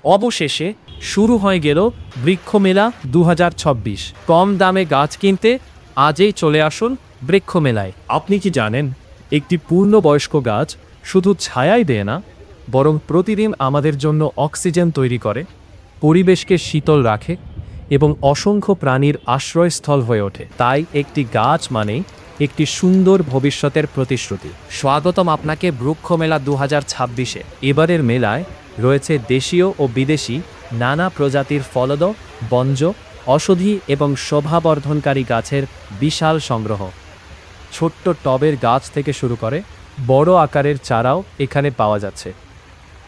অবশেষে শুরু হয়ে গেল বৃক্ষমেলা ২০২৬। কম দামে গাছ কিনতে আজই চলে আসুন বৃক্ষমেলায়। আপনি কি জানেন, একটি পূর্ণবয়স্ক গাছ শুধু ছায়াই দেয় না, বরং প্রতিদিন আমাদের জন্য অক্সিজেন তৈরি করে, পরিবেশকে শীতল রাখে এবং অসংখ্য প্রাণীর আশ্রয়স্থল হয়ে ওঠে। তাই একটি গাছ মানে একটি সুন্দর ভবিষ্যতের প্রতিশ্রুতি। স্বাগতম আপনাকে বৃক্ষমেলা ২০২৬-এ। এবারের মেলায় রয়েছে দেশীয় ও বিদেশি নানা প্রজাতির ফলদ, বনজ, ঔষধি এবং শোভাবর্ধনকারী গাছের বিশাল সংগ্রহ। ছোট্ট টবের গাছ থেকে শুরু করে বড় আকারের চারাও এখানে পাওয়া যাচ্ছে।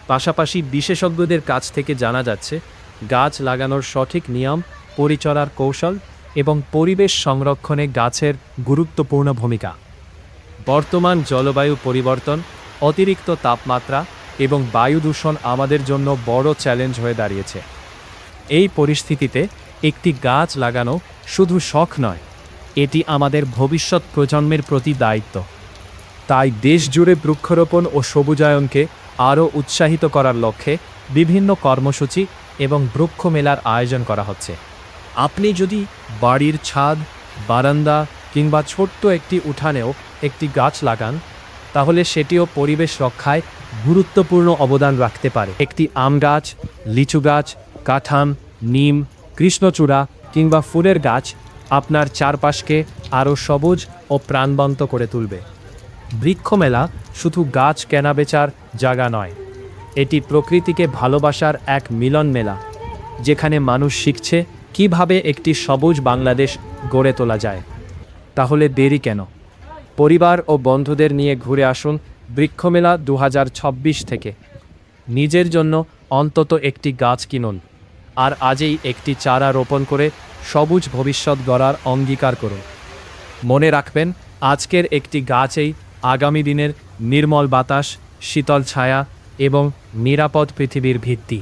পাশাপাশি বিশেষজ্ঞদের কাছ থেকে জানা যাচ্ছে গাছ লাগানোর সঠিক নিয়ম, পরিচর্যার কৌশল এবং পরিবেশ সংরক্ষণে গাছের গুরুত্বপূর্ণ ভূমিকা। বর্তমান জলবায়ু পরিবর্তন, অতিরিক্ত তাপমাত্রা এবং বায়ু দূষণ আমাদের জন্য বড় চ্যালেঞ্জ হয়ে দাঁড়িয়েছে। এই পরিস্থিতিতে একটি গাছ লাগানো শুধু শখ নয়, এটি আমাদের ভবিষ্যৎ প্রজন্মের প্রতি দায়িত্ব। তাই দেশ জুড়ে বৃক্ষরোপণ ও সবুজায়নকে আরও উৎসাহিত করার লক্ষ্যে বিভিন্ন কর্মসূচি এবং বৃক্ষমেলার আয়োজন করা হচ্ছে। আপনি যদি বাড়ির ছাদ, বারান্দা কিংবা ছোট্ট একটি উঠানেও একটি গাছ লাগান, তাহলে সেটিও পরিবেশ রক্ষায় গুরুত্বপূর্ণ অবদান রাখতে পারে। একটি আম গাছ, লিচু গাছ, কাঁঠাল, নিম, কৃষ্ণচূড়া কিংবা ফুলের গাছ আপনার চারপাশকে আরও সবুজ ও প্রাণবন্ত করে তুলবে। বৃক্ষমেলা শুধু গাছ কেনাবেচার জায়গা নয়, এটি প্রকৃতিকে ভালোবাসার এক মিলন মেলা, যেখানে মানুষ শিখছে কিভাবে একটি সবুজ বাংলাদেশ গড়ে তোলা যায়। তাহলে দেরি কেন? পরিবার ও বন্ধুদের নিয়ে ঘুরে আসুন বৃক্ষমেলা ২০২৬ থেকে। নিজের জন্য অন্তত একটি গাছ কিনুন, আর আজই একটি চারা রোপণ করে সবুজ ভবিষ্যৎ গড়ার অঙ্গীকার করুন। মনে রাখবেন, আজকের একটি গাছই আগামী দিনের নির্মল বাতাস, শীতল ছায়া এবং নিরাপদ পৃথিবীর ভিত্তি।